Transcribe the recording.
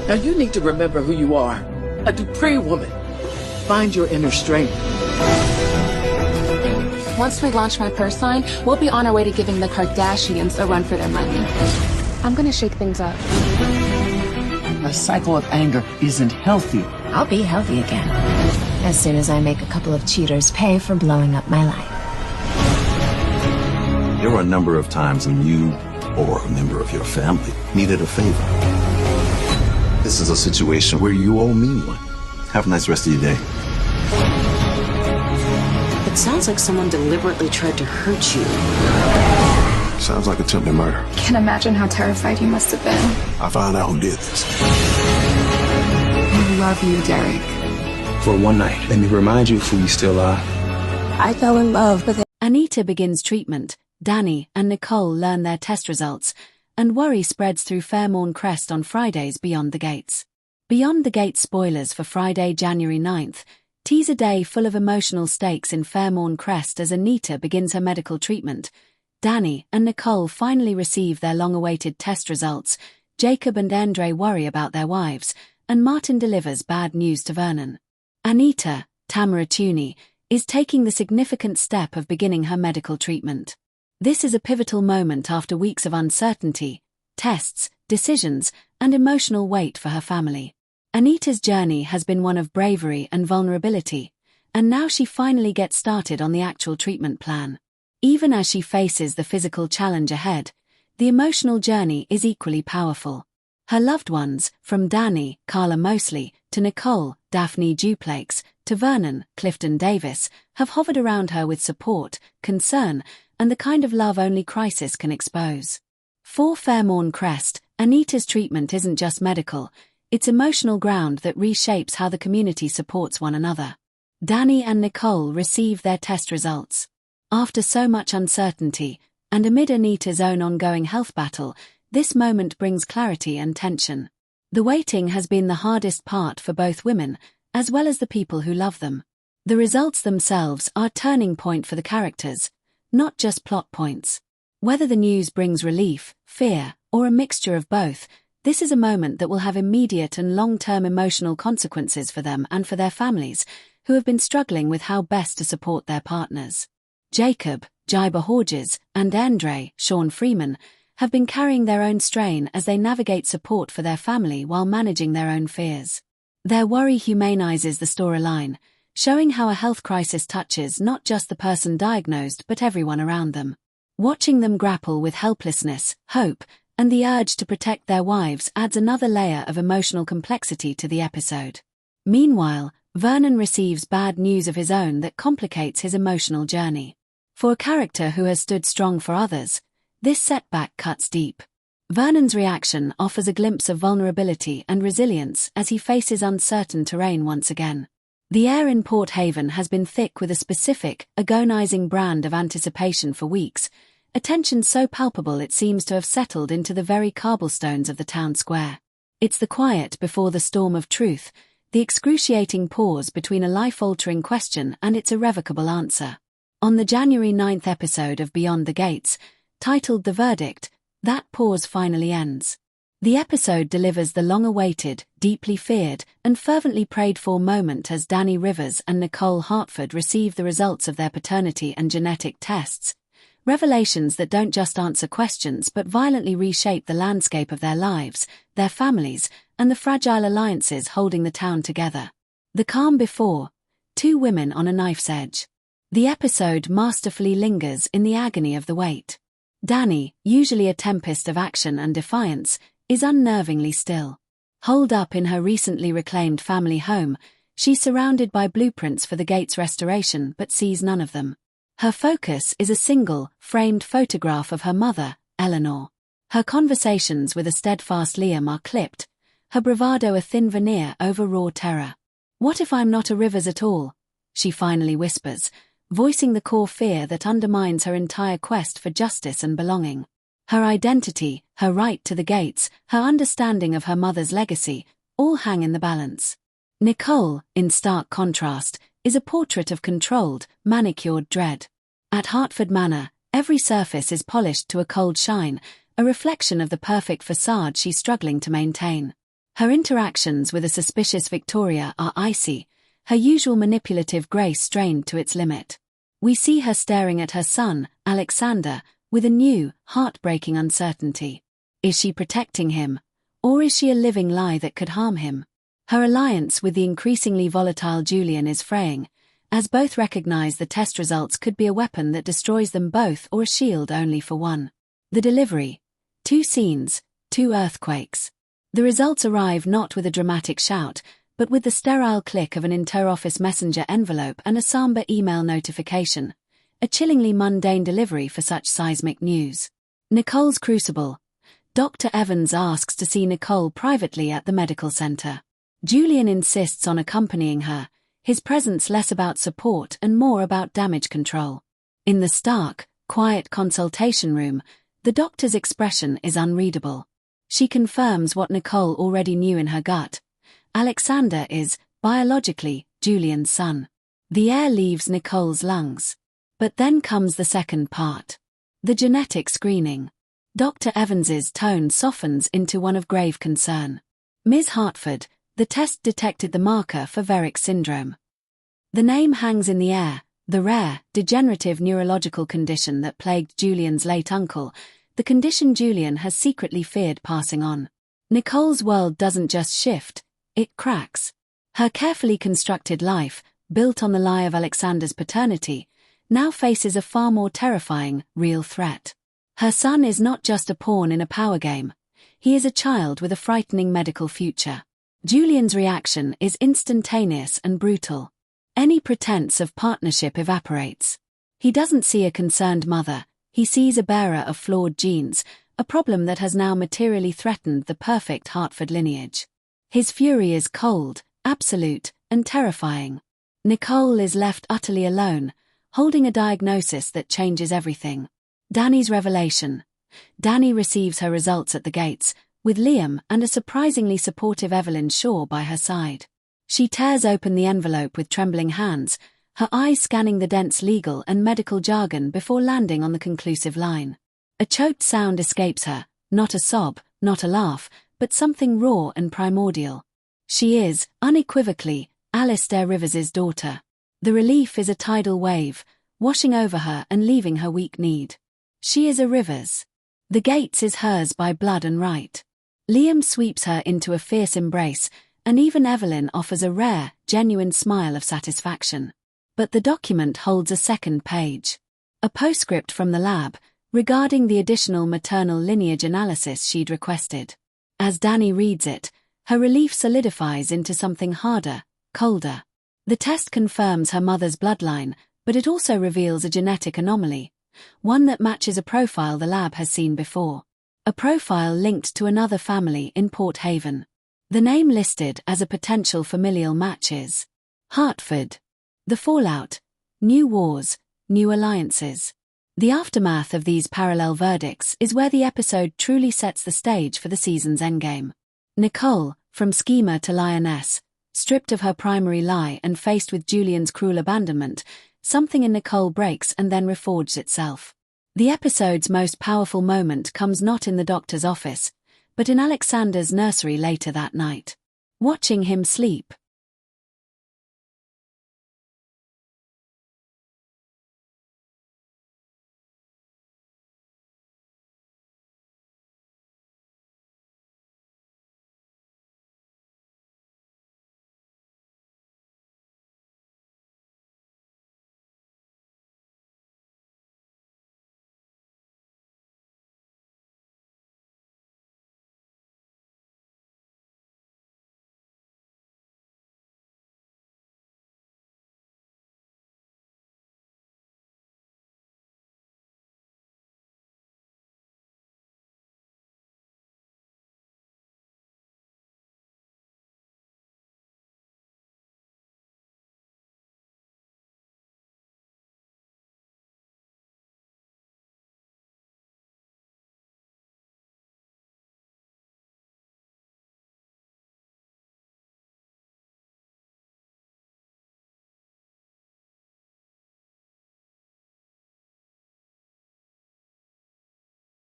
Now you need to remember who you are. A Dupree woman. Find your inner strength. Once we launch my purse line, we'll be on our way to giving the Kardashians a run for their money. I'm gonna shake things up. A cycle of anger isn't healthy. I'll be healthy again. As soon as I make a couple of cheaters pay for blowing up my life. There were a number of times when you or a member of your family needed a favor. This is a situation where you owe me one. Have a nice rest of your day. It sounds like someone deliberately tried to hurt you. Sounds like attempted murder. Can't imagine how terrified you must have been. I found out who did this. I love you, Derek. For one night, let me remind you who you still are. I fell in love with it. Anita begins treatment. Dani and Nicole learn their test results, and worry spreads through Fairmont Crest on Friday's Beyond the Gates. Beyond the Gates spoilers for Friday, January 9th, tease a day full of emotional stakes in Fairmont Crest as Anita begins her medical treatment. Dani and Nicole finally receive their long-awaited test results. Jacob and Andre worry about their wives, and Martin delivers bad news to Vernon. Anita, Tamara Tunie, is taking the significant step of beginning her medical treatment. This is a pivotal moment after weeks of uncertainty, tests, decisions, and emotional weight for her family. Anita's journey has been one of bravery and vulnerability, and now she finally gets started on the actual treatment plan. Even as she faces the physical challenge ahead, the emotional journey is equally powerful. Her loved ones, from Dani, Karla Mosley, to Nicole, Daphnee Duplaix, to Vernon, Clifton Davis, have hovered around her with support, concern, and the kind of love only crisis can expose. For Fairmont Crest, Anita's treatment isn't just medical, it's emotional ground that reshapes how the community supports one another. Dani and Nicole receive their test results. After so much uncertainty, and amid Anita's own ongoing health battle, this moment brings clarity and tension. The waiting has been the hardest part for both women, as well as the people who love them. The results themselves are a turning point for the characters, not just plot points. Whether the news brings relief, fear, or a mixture of both, this is a moment that will have immediate and long-term emotional consequences for them and for their families, who have been struggling with how best to support their partners. Jacob, Jaiba Horges, and Andre, Sean Freeman, have been carrying their own strain as they navigate support for their family while managing their own fears. Their worry humanizes the storyline, showing how a health crisis touches not just the person diagnosed but everyone around them. Watching them grapple with helplessness, hope, and the urge to protect their wives adds another layer of emotional complexity to the episode. Meanwhile, Vernon receives bad news of his own that complicates his emotional journey. For a character who has stood strong for others, this setback cuts deep. Vernon's reaction offers a glimpse of vulnerability and resilience as he faces uncertain terrain once again. The air in Port Haven has been thick with a specific, agonizing brand of anticipation for weeks, a tension so palpable it seems to have settled into the very cobblestones of the town square. It's the quiet before the storm of truth, the excruciating pause between a life-altering question and its irrevocable answer. On the January 9th episode of Beyond the Gates, titled The Verdict, that pause finally ends. The episode delivers the long-awaited, deeply feared, and fervently prayed-for moment as Dani Rivers and Nicole Hartford receive the results of their paternity and genetic tests, revelations that don't just answer questions but violently reshape the landscape of their lives, their families, and the fragile alliances holding the town together. The calm before, two women on a knife's edge. The episode masterfully lingers in the agony of the wait. Dani, usually a tempest of action and defiance, is unnervingly still. Holed up in her recently reclaimed family home, she's surrounded by blueprints for the Gates restoration but sees none of them. Her focus is a single, framed photograph of her mother, Eleanor. Her conversations with a steadfast Liam are clipped, her bravado a thin veneer over raw terror. "What if I'm not a Rivers at all?" she finally whispers, voicing the core fear that undermines her entire quest for justice and belonging. Her identity, her right to the Gates, her understanding of her mother's legacy, all hang in the balance. Nicole, in stark contrast, is a portrait of controlled, manicured dread. At Hartford Manor, every surface is polished to a cold shine, a reflection of the perfect facade she's struggling to maintain. Her interactions with a suspicious Victoria are icy, her usual manipulative grace strained to its limit. We see her staring at her son, Alexander, with a new, heartbreaking uncertainty. Is she protecting him, or is she a living lie that could harm him? Her alliance with the increasingly volatile Julian is fraying, as both recognize the test results could be a weapon that destroys them both or a shield only for one. The delivery. 2 scenes, 2 earthquakes. The results arrive not with a dramatic shout, but with the sterile click of an inter-office messenger envelope and a somber email notification. A chillingly mundane delivery for such seismic news. Nicole's crucible. Dr. Evans asks to see Nicole privately at the medical center. Julian insists on accompanying her, his presence less about support and more about damage control. In the stark, quiet consultation room, the doctor's expression is unreadable. She confirms what Nicole already knew in her gut. Alexander is, biologically, Julian's son. The air leaves Nicole's lungs. But then comes the second part. The genetic screening. Dr. Evans's tone softens into one of grave concern. Ms. Hartford, the test detected the marker for Verrick syndrome. The name hangs in the air, the rare, degenerative neurological condition that plagued Julian's late uncle, the condition Julian has secretly feared passing on. Nicole's world doesn't just shift, it cracks. Her carefully constructed life, built on the lie of Alexander's paternity, now faces a far more terrifying, real threat. Her son is not just a pawn in a power game. He is a child with a frightening medical future. Julian's reaction is instantaneous and brutal. Any pretense of partnership evaporates. He doesn't see a concerned mother, he sees a bearer of flawed genes, a problem that has now materially threatened the perfect Hartford lineage. His fury is cold, absolute, and terrifying. Nicole is left utterly alone, holding a diagnosis that changes everything. Dani's revelation. Dani receives her results at the gates, with Liam and a surprisingly supportive Evelyn Shaw by her side. She tears open the envelope with trembling hands, her eyes scanning the dense legal and medical jargon before landing on the conclusive line. A choked sound escapes her, not a sob, not a laugh, but something raw and primordial. She is, unequivocally, Alistair Rivers's daughter. The relief is a tidal wave, washing over her and leaving her weak-kneed. She is a Rivers. The Gates is hers by blood and right. Liam sweeps her into a fierce embrace, and even Evelyn offers a rare, genuine smile of satisfaction. But the document holds a second page. A postscript from the lab, regarding the additional maternal lineage analysis she'd requested. As Dani reads it, her relief solidifies into something harder, colder. The test confirms her mother's bloodline, but it also reveals a genetic anomaly, one that matches a profile the lab has seen before. A profile linked to another family in Port Haven. The name listed as a potential familial match is Hartford. The fallout. New wars, new alliances. The aftermath of these parallel verdicts is where the episode truly sets the stage for the season's endgame. Nicole, from schemer to lioness, stripped of her primary lie and faced with Julian's cruel abandonment, something in Nicole breaks and then reforges itself. The episode's most powerful moment comes not in the doctor's office, but in Alexander's nursery later that night. Watching him sleep,